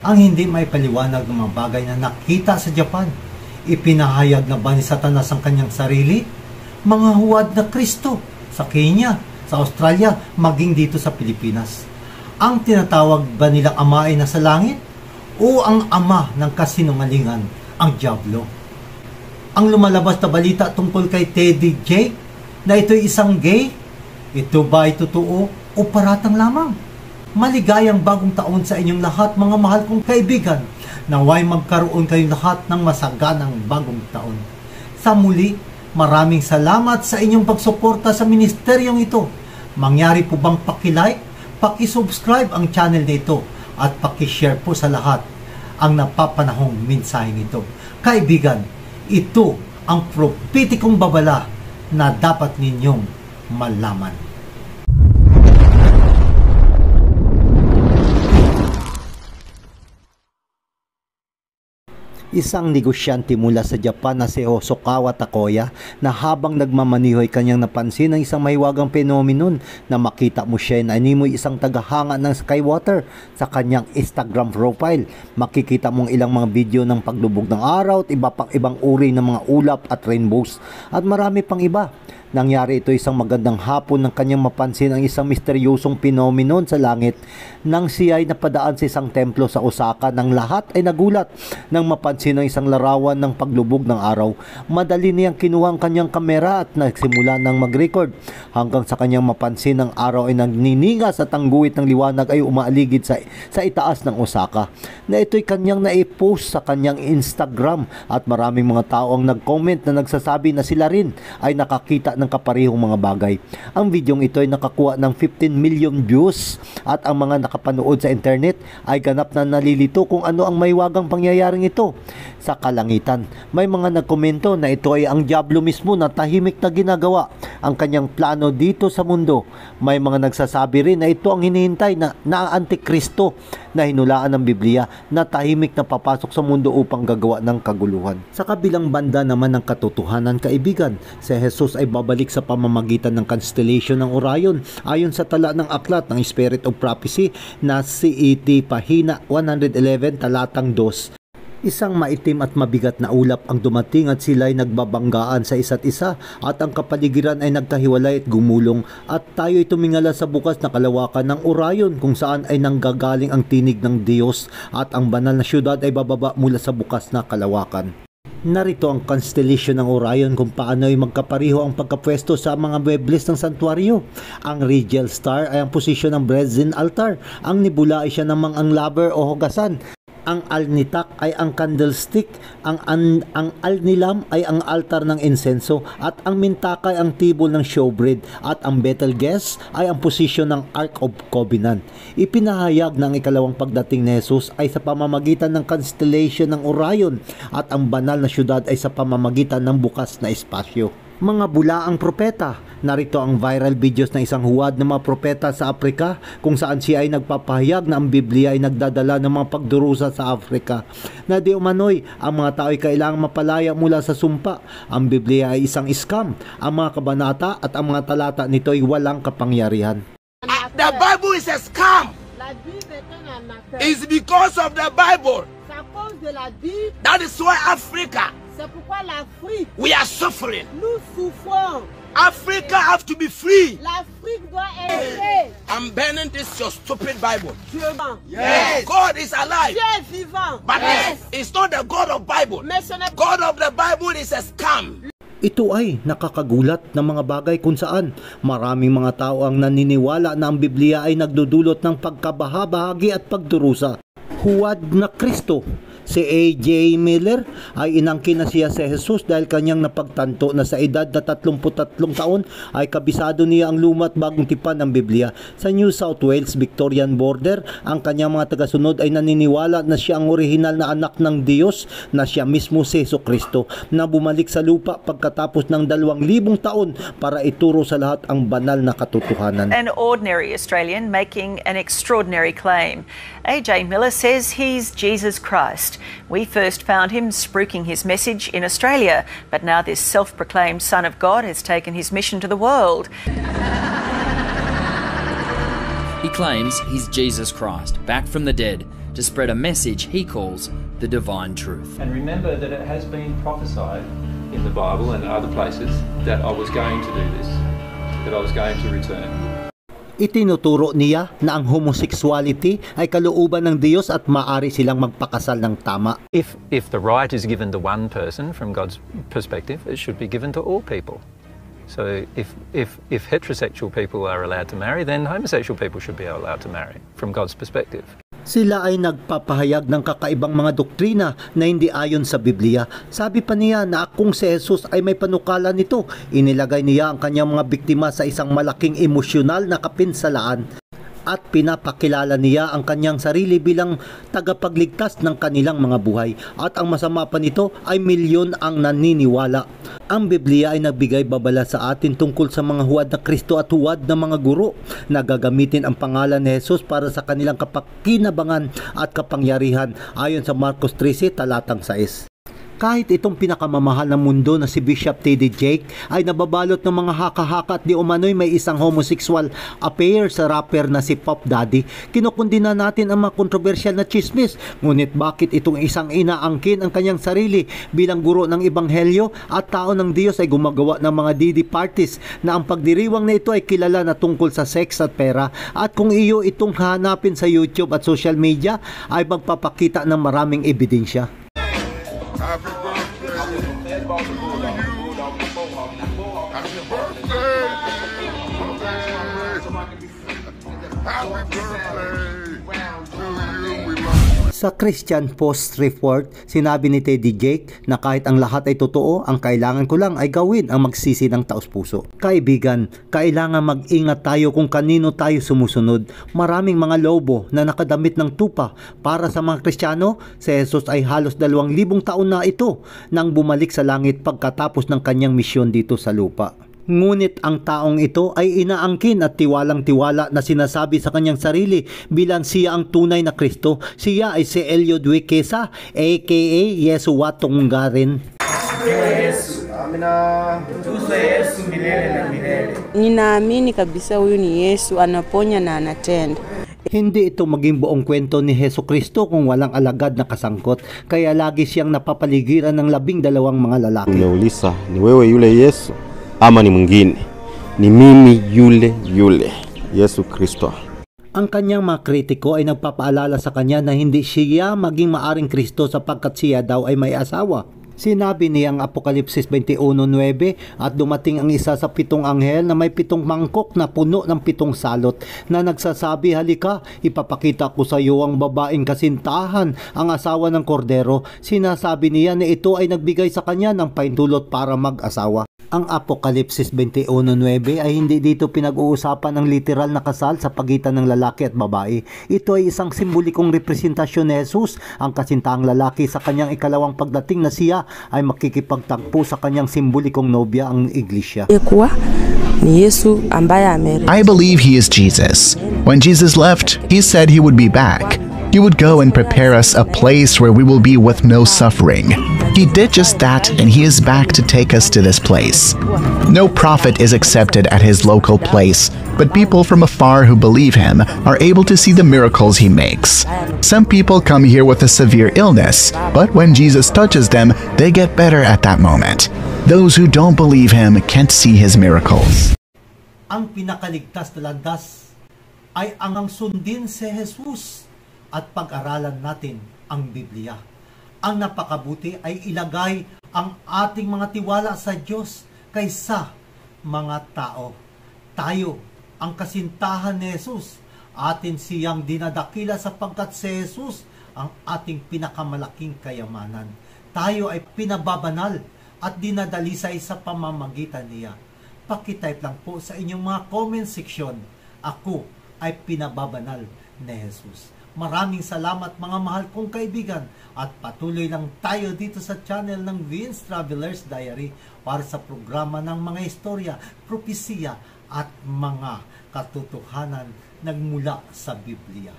ang hindi may paliwanag ng mga bagay na nakita sa Japan. Ipinahayag na ba ni Satanas ang kanyang sarili? Mga huwad na Kristo sa Kenya, sa Australia, maging dito sa Pilipinas. Ang tinatawag ba nilang ama ay nasa langit? O ang ama ng kasinungalingan, ang Diablo? Ang lumalabas na balita tungkol kay Teddy J na ito'y isang gay, ito ba ay totoo o paratang lamang? Maligayang bagong taon sa inyong lahat, mga mahal kong kaibigan. Naway magkaroon kayong lahat ng masaganang bagong taon. Sa muli, maraming salamat sa inyong pagsuporta sa ministeryong ito. Mangyari po bang paki-like, paki-subscribe ang channel nito at paki-share po sa lahat ang napapanahong mensaheng ito. Kaibigan, ito ang prophetikong babala na dapat ninyong malaman. Isang negosyante mula sa Japan na si Hosokawa Takoya na habang nagmamanihoy kanyang napansin ang isang mahiwagang phenomenon na makita mo siya na animoy isang tagahanga ng Skywater sa kanyang Instagram profile. Makikita mong ilang mga video ng paglubog ng araw at iba pang ibang uri ng mga ulap at rainbows at marami pang iba. Nangyari ito isang magandang hapon nang kanyang mapansin ang isang misteryosong phenomenon sa langit nang siya ay napadaan sa isang templo sa Osaka. Nang lahat ay nagulat nang mapansin ang isang larawan ng paglubog ng araw. Madali niyang kinuha ang kanyang kamera at nagsimula ng mag-record hanggang sa kanyang mapansin ang araw ay nagniningas at ang guhit ng liwanag ay umaaligid sa itaas ng Osaka. Na ito'y kanyang naipost sa kanyang Instagram at maraming mga tao ang nag-comment na nagsasabi na sila rin ay nakakita ng kaparehong mga bagay. Ang videong ito ay nakakuha ng 15 million views at ang mga nakapanood sa internet ay ganap na nalilito kung ano ang mahiwagang pangyayaring ito. Sa kalangitan, may mga nagkomento na ito ay ang Diablo mismo na tahimik na ginagawa ang kanyang plano dito sa mundo. May mga nagsasabi rin na ito ang hinihintay na Antikristo na hinulaan ng Biblia na tahimik na papasok sa mundo upang gagawa ng kaguluhan. Sa kabilang banda naman ng katotohanan, kaibigan, si Jesus ay babalik sa pamamagitan ng constellation ng Orion ayon sa tala ng aklat ng Spirit of Prophecy na CET pahina 111 talatang 2. Isang maitim at mabigat na ulap ang dumating at sila ay nagbabanggaan sa isa't isa at ang kapaligiran ay nagkahiwalay at gumulong at tayo ay tumingala sa bukas na kalawakan ng Orion kung saan ay nanggagaling ang tinig ng Diyos at ang banal na syudad ay bababa mula sa bukas na kalawakan. Narito ang constellation ng Orion kung paano ay magkapareho ang pagkapwesto sa mga muebles ng santuario. Ang Regal Star ay ang posisyon ng Brazen Altar. Ang nebula ay siya namang ang laver o hugasan. Ang alnitak ay ang candlestick, ang alnilam ay ang altar ng insenso, at ang mintaka ay ang tibol ng showbread, at ang Betelgeuse ay ang posisyon ng Ark of Covenant. Ipinahayag ng ikalawang pagdating ni Jesus ay sa pamamagitan ng constellation ng Orion, at ang banal na syudad ay sa pamamagitan ng bukas na espasyo. Mga bulaang propeta. Narito ang viral videos ng isang huwad ng mga propeta sa Afrika kung saan siya ay nagpapahayag na ang Biblia ay nagdadala ng mga pagdurusa sa Afrika. Na di umano'y ang mga tao ay kailangang mapalaya mula sa sumpa. Ang Biblia ay isang scam. Ang mga kabanata at ang mga talata nito ay walang kapangyarihan. The Bible is a scam. It's because of the Bible. That is why Africa, we are suffering. Nous souffrons. Africa have to be free. L'Afrique doit être libre. I'm banning this your stupid Bible. Yes. God is alive. Dieu est vivant. But it's not the God of Bible. God of the Bible is a scam. Ito ay nakakagulat na mga bagay kung saan maraming mga tao ang naniniwala na ang Biblia ay nagdudulot ng pagkabahabahagi at pagdurusa. Huwad na Kristo. Si A.J. Miller ay inangkin na siya si Jesus dahil kanyang napagtanto na sa edad na 33 taon ay kabisado niya ang luma at bagong tipan ng Biblia. Sa New South Wales Victorian border, ang kanyang mga tagasunod ay naniniwala na siya ang orihinal na anak ng Diyos, na siya mismo si Jesucristo na bumalik sa lupa pagkatapos ng 2,000 taon para ituro sa lahat ang banal na katotohanan. An ordinary Australian making an extraordinary claim. A.J. Miller says he's Jesus Christ. We first found him spruiking his message in Australia, but now this self-proclaimed Son of God has taken his mission to the world. He claims he's Jesus Christ, back from the dead, to spread a message he calls the divine truth. And remember that it has been prophesied in the Bible and other places that I was going to do this, that I was going to return. Itinuturo niya na ang homosexuality ay kalooban ng Diyos at maaari silang magpakasal ng tama. If the right is given to one person from God's perspective, it should be given to all people. So if heterosexual people are allowed to marry, then homosexual people should be allowed to marry from God's perspective. Sila ay nagpapahayag ng kakaibang mga doktrina na hindi ayon sa Biblia. Sabi pa niya na kung si Jesus ay may panukala nito, inilagay niya ang kanyang mga biktima sa isang malaking emosyonal na kapinsalaan. At pinapakilala niya ang kanyang sarili bilang tagapagligtas ng kanilang mga buhay. At ang masama pa nito ay milyon ang naniniwala. Ang Biblia ay nagbigay babala sa atin tungkol sa mga huwad na Kristo at huwad na mga guro na gagamitin ang pangalan ni Jesus para sa kanilang kapakinabangan at kapangyarihan ayon sa Marcos 13 talatang 6. Kahit itong pinakamamahal ng mundo na si Bishop T.D. Jakes ay nababalot ng mga haka-haka at di umano'y may isang homosexual affair sa rapper na si Puff Daddy, kinukundina natin ang mga kontrobersyal na chismis. Ngunit bakit itong isang inaangkin ang kanyang sarili bilang guro ng ebanghelyo at tao ng Diyos ay gumagawa ng mga DD parties na ang pagdiriwang na ito ay kilala na tungkol sa sex at pera, at kung iyo itong hanapin sa YouTube at social media ay magpapakita ng maraming ebidensya. Happy birthday to you. Happy birthday. Happy birthday to you. We love you. Sa Christian Post Report, sinabi ni T.D. Jakes na kahit ang lahat ay totoo, ang kailangan ko lang ay gawin ang magsisi ng taos-puso. Kaibigan, kailangan mag-ingat tayo kung kanino tayo sumusunod. Maraming mga lobo na nakadamit ng tupa. Para sa mga Kristiyano, si Jesus ay halos 2,000 taon na ito nang bumalik sa langit pagkatapos ng kanyang misyon dito sa lupa. Ngunit ang taong ito ay inaangkin at tiwalang-tiwala na sinasabi sa kanyang sarili bilang siya ang tunay na Kristo. Siya ay si Eliud Wekesa, aka Yesu wa Tonggarin. Ninaamini kabisa huyu ni Yesu, anaponya na anatenda. Hindi ito maging buong kwento ni Hesus Kristo kung walang alagad na kasangkot, kaya lagi siyang napapaligiran ng 12 mga lalaki. Umeuliza, ni wewe yule Yesu ama ni mwingine? Ni mimi yule Yesu Kristo. Ang kanyang mga kritiko ay nagpapaalala sa kanya na hindi siya maging maaring Kristo sapagkat siya daw ay may asawa. Sinabi niyang Apokalipsis 21:9 at dumating ang isa sa 7 anghel na may 7 mangkok na puno ng 7 salot na nagsasabi, halika, ipapakita ko sa iyo ang babaeng kasintahan, ang asawa ng kordero. Sinasabi niya na ito ay nagbigay sa kanya ng paintulot para mag-asawa. Ang Apokalipsis 21:9 ay hindi dito pinag-uusapan ng literal na kasal sa pagitan ng lalaki at babae. Ito ay isang simbolikong representasyon ni Jesus, ang kasintahang lalaki sa kanyang ikalawang pagdating na siya ay makikipagtagpo sa kanyang simbolikong nobya, ang iglesia. I believe he is Jesus. When Jesus left, he said he would be back. He would go and prepare us a place where we will be with no suffering. He did just that, and he is back to take us to this place. No prophet is accepted at his local place, but people from afar who believe him are able to see the miracles he makes. Some people come here with a severe illness, but when Jesus touches them, they get better at that moment. Those who don't believe him can't see his miracles. Ang pinakaligtas na landas ay ang sundin si Jesus at pag-aralan natin ang Biblia. Ang napakabuti ay ilagay ang ating mga tiwala sa Diyos kaysa mga tao. Tayo, ang kasintahan ni Jesus, atin siyang dinadakila sapagkat si Jesus ang ating pinakamalaking kayamanan. Tayo ay pinababanal at dinadalisay sa pamamagitan niya. Pakitype lang po sa inyong mga comment section, ako ay pinababanal ni Jesus. Maraming salamat mga mahal kong kaibigan at patuloy lang tayo dito sa channel ng Vince Traveler's Diary para sa programa ng mga istorya, propesiya at mga katotohanan nagmula sa Biblia.